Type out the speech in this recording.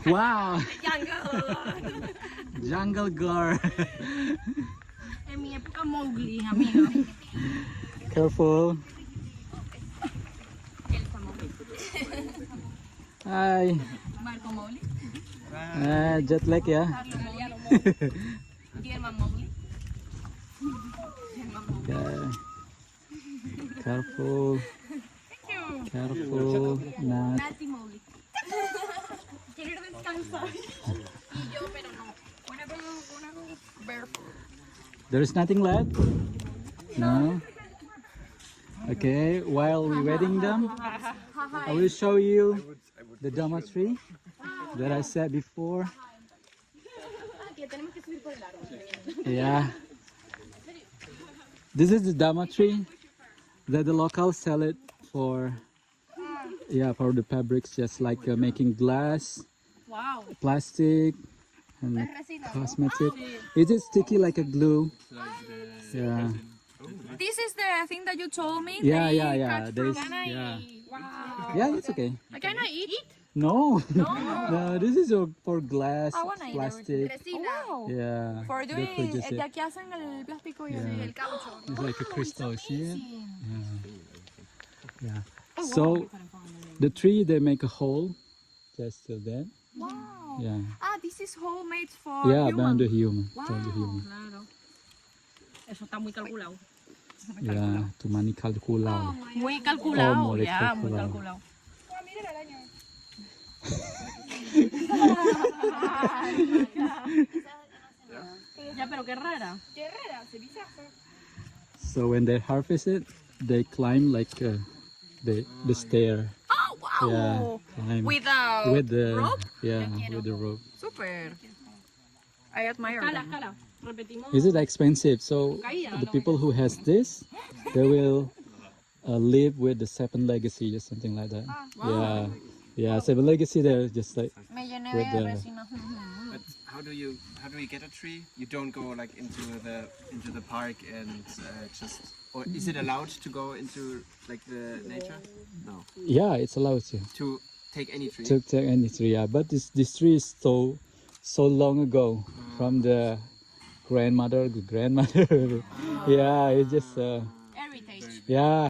Wow, Jungle. jungle girl. En mi época Mowgli, amigo. Careful. Elsa Mowgli. Hi. Marco Mowgli. Jet lag ya. Carlo Mowgli. German Mowgli. Okay. Careful. Careful. Nah. Nancy Mowgli. Quiero descansar. Y yo, pero no. Wanna go barefoot. There's nothing left? No? Okay, while we're waiting them, I will show you the dormitory that I said before. Yeah. This is the dormitory that the locals sell it for, yeah, for the fabrics, just like making glass, Wow. plastic, and cosmetic. Is it sticky like a glue? Yeah. This is the thing that you told me. Yeah, they yeah, yeah. cut There's, from- yeah. Wow. Yeah, it's okay. Can I eat? No, no, this is for glass, I wanna eat plastic. Oh, wow. Yeah, For they doing, produce de it. aquí hacen el plástico y Yeah. el caucho. It's like a crystal, see it? Yeah. Oh, So the tree they make a hole just till then. Wow. Yeah. Ah, this is homemade for Yeah, human. bound the human. Wow. For the human. Claro. Eso está muy calculado. Yeah, tu mani calculado. Muy calculado, Oh, muy ya, muy calculado. calculado. Ya, pero qué rara. So when they harvest it, they climb like the stair. Oh, wow. Yeah, climb With with the rope? Yeah, with the rope. Super. I admire them. Repetimos. Is it expensive? So the people who has this, they will live with the seven legacy or something like that. Yeah, yeah, seven legacy. They're just like Me llené with de the resina. But how do you get a tree? You don't go like into the park and just, or is it allowed to go into like the nature? No. yeah, it's allowed To take any tree. to take any tree. Yeah, but this tree is so long ago from the grandmother. Yeah, it's just Heritage. yeah.